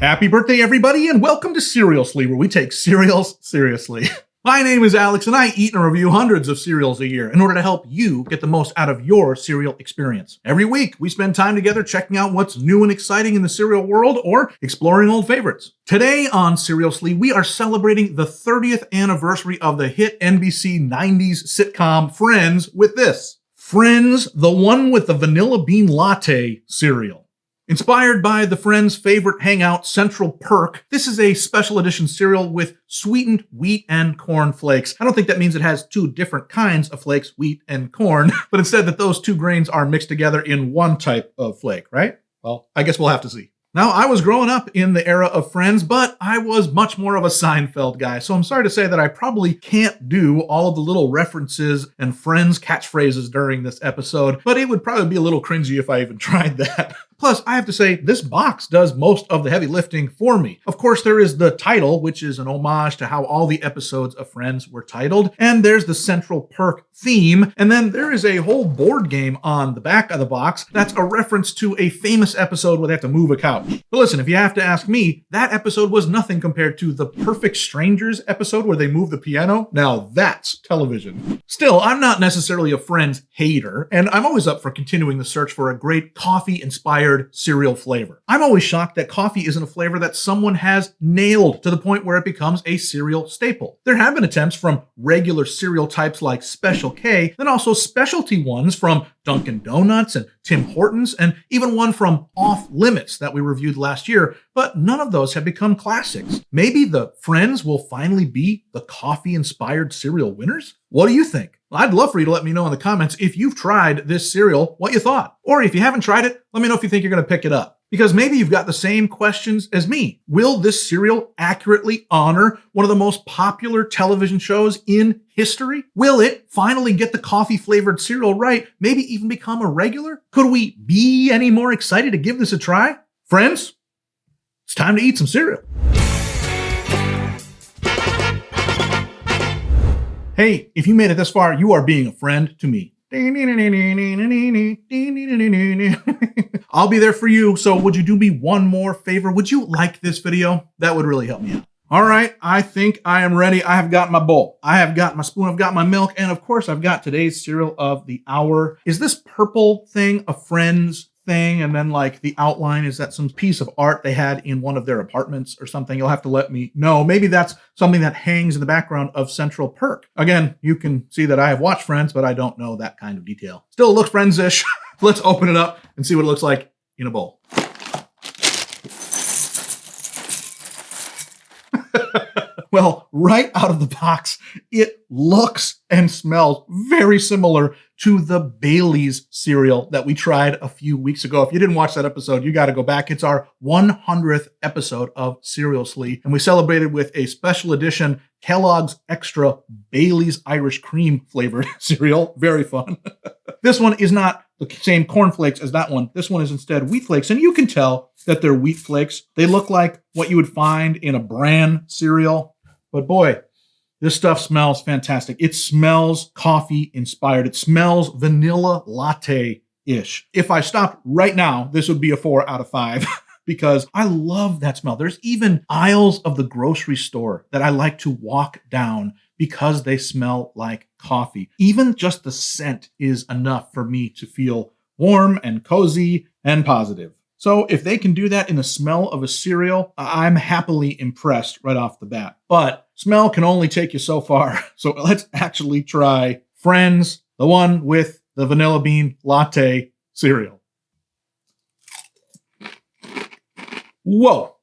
Happy birthday, everybody, and welcome to Seriously, where we take cereals seriously. My name is Alex, and I eat and review hundreds of cereals a year in order to help you get the most out of your cereal experience. Every week, we spend time together checking out what's new and exciting in the cereal world or exploring old favorites. Today on Seriously, we are celebrating the 30th anniversary of the hit NBC 90s sitcom Friends with this. Friends, the one with the vanilla bean latte cereal. Inspired by the Friends' favorite hangout, Central Perk, this is a special edition cereal with sweetened wheat and corn flakes. I don't think that means it has two different kinds of flakes, wheat and corn, but instead that those two grains are mixed together in one type of flake, right? Well, I guess we'll have to see. Now, I was growing up in the era of Friends, but I was much more of a Seinfeld guy, so I'm sorry to say that I probably can't do all of the little references and Friends catchphrases during this episode, but it would probably be a little cringy if I even tried that. Plus, I have to say, this box does most of the heavy lifting for me. Of course, there is the title, which is an homage to how all the episodes of Friends were titled, and there's the Central Perk theme, and then there is a whole board game on the back of the box that's a reference to a famous episode where they have to move a couch. But listen, if you have to ask me, that episode was nothing compared to the Perfect Strangers episode where they move the piano. Now that's television. Still, I'm not necessarily a Friends hater, and I'm always up for continuing the search for a great coffee-inspired cereal flavor. I'm always shocked that coffee isn't a flavor that someone has nailed to the point where it becomes a cereal staple. There have been attempts from regular cereal types like Special K, then also specialty ones from Dunkin' Donuts and Tim Hortons, and even one from Off Limits that we reviewed last year, but none of those have become classics. Maybe the Friends will finally be the coffee-inspired cereal winners? What do you think? Well, I'd love for you to let me know in the comments if you've tried this cereal, what you thought. Or if you haven't tried it, let me know if you think you're going to pick it up. Because maybe you've got the same questions as me. Will this cereal accurately honor one of the most popular television shows in history? Will it finally get the coffee-flavored cereal right, maybe even become a regular? Could we be any more excited to give this a try? Friends, it's time to eat some cereal. Hey, if you made it this far, you are being a friend to me. I'll be there for you, so would you do me one more favor? Would you like this video? That would really help me out. All right, I think I am ready. I have got my bowl. I have got my spoon. I've got my milk. And of course, I've got today's cereal of the hour. Is this purple thing a Friends thing? And then like the outline, is that some piece of art they had in one of their apartments or something? You'll have to let me know. Maybe that's something that hangs in the background of Central Perk. Again, you can see that I have watched Friends, but I don't know that kind of detail. Still, it looks Friends-ish. Let's open it up and see what it looks like in a bowl. Well, right out of the box, it looks and smells very similar to the Bailey's cereal that we tried a few weeks ago. If you didn't watch that episode, you got to go back. It's our 100th episode of Seriously, and we celebrated with a special edition Kellogg's Extra Bailey's Irish Cream flavored cereal. Very fun. This one is not the same cornflakes as that one. This one is instead wheat flakes, and you can tell that they're wheat flakes. They look like what you would find in a bran cereal. But boy, this stuff smells fantastic. It smells coffee inspired. It smells vanilla latte-ish. If I stopped right now, this would be a 4 out of 5 because I love that smell. There's even aisles of the grocery store that I like to walk down because they smell like coffee. Even just the scent is enough for me to feel warm and cozy and positive. So if they can do that in the smell of a cereal, I'm happily impressed right off the bat. But smell can only take you so far. So let's actually try Friends, the one with the vanilla bean latte cereal. Whoa.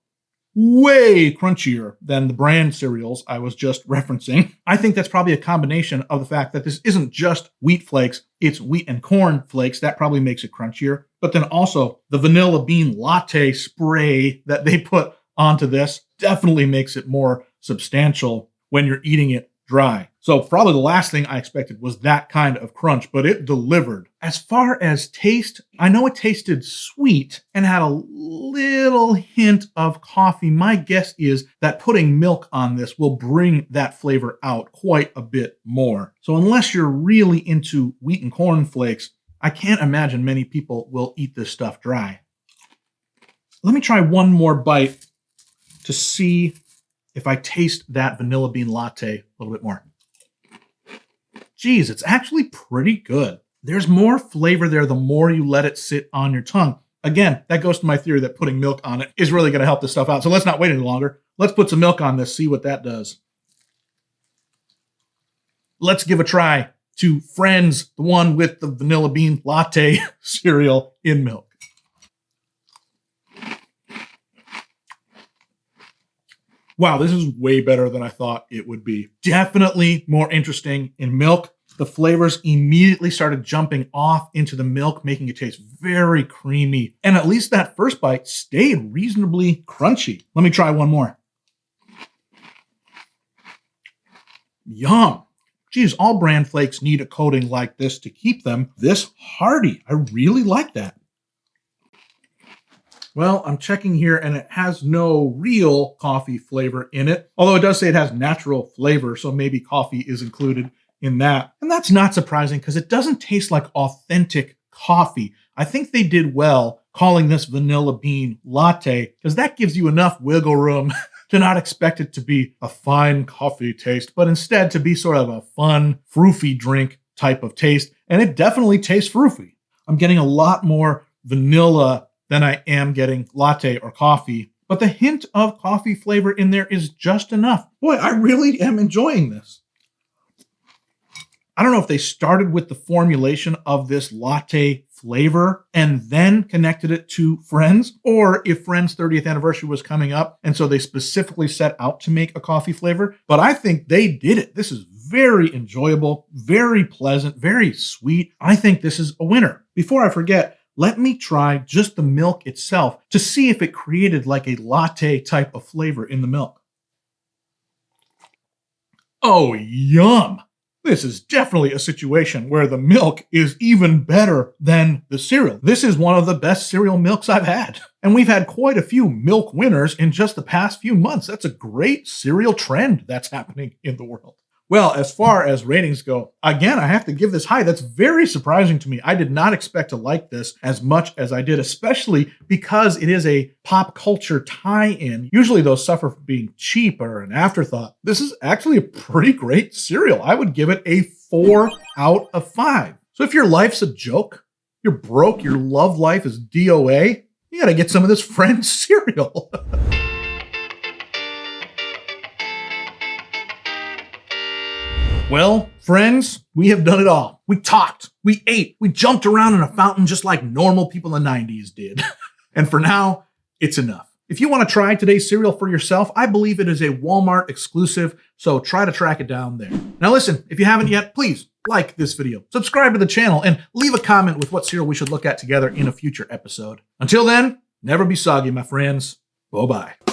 Way crunchier than the brand cereals I was just referencing. I think that's probably a combination of the fact that this isn't just wheat flakes, it's wheat and corn flakes. That probably makes it crunchier. But then also the vanilla bean latte spray that they put onto this definitely makes it more substantial when you're eating it dry. So probably the last thing I expected was that kind of crunch, but it delivered. As far as taste, I know it tasted sweet and had a little hint of coffee. My guess is that putting milk on this will bring that flavor out quite a bit more. So unless you're really into wheat and corn flakes, I can't imagine many people will eat this stuff dry. Let me try one more bite to see if I taste that vanilla bean latte a little bit more. Geez, it's actually pretty good. There's more flavor there the more you let it sit on your tongue. Again, that goes to my theory that putting milk on it is really going to help this stuff out. So let's not wait any longer. Let's put some milk on this, see what that does. Let's give a try to Friends, the one with the vanilla bean latte cereal in milk. Wow, this is way better than I thought it would be. Definitely more interesting in milk. The flavors immediately started jumping off into the milk, making it taste very creamy. And at least that first bite stayed reasonably crunchy. Let me try one more. Yum. Geez, all bran flakes need a coating like this to keep them this hearty. I really like that. Well, I'm checking here and it has no real coffee flavor in it. Although it does say it has natural flavor, so maybe coffee is included in that. And that's not surprising because it doesn't taste like authentic coffee. I think they did well calling this vanilla bean latte because that gives you enough wiggle room to not expect it to be a fine coffee taste, but instead to be sort of a fun, froofy drink type of taste. And it definitely tastes froofy. I'm getting a lot more vanilla than I am getting latte or coffee, but the hint of coffee flavor in there is just enough. Boy, I really am enjoying this. I don't know if they started with the formulation of this latte flavor and then connected it to Friends, or if Friends' 30th anniversary was coming up, and so they specifically set out to make a coffee flavor. But I think they did it. This is very enjoyable, very pleasant, very sweet. I think this is a winner. Before I forget, let me try just the milk itself to see if it created like a latte type of flavor in the milk. Oh, yum. This is definitely a situation where the milk is even better than the cereal. This is one of the best cereal milks I've had. And we've had quite a few milk winners in just the past few months. That's a great cereal trend that's happening in the world. Well, as far as ratings go, again, I have to give this high. That's very surprising to me. I did not expect to like this as much as I did, especially because it is a pop culture tie-in. Usually those suffer from being cheap or an afterthought. This is actually a pretty great cereal. I would give it a 4 out of 5. So if your life's a joke, you're broke, your love life is DOA, you gotta get some of this Friends cereal. Well, friends, we have done it all. We talked, we ate, we jumped around in a fountain just like normal people in the 90s did. And for now, it's enough. If you want to try today's cereal for yourself, I believe it is a Walmart exclusive, so try to track it down there. Now listen, if you haven't yet, please like this video, subscribe to the channel, and leave a comment with what cereal we should look at together in a future episode. Until then, never be soggy, my friends. Bye-bye.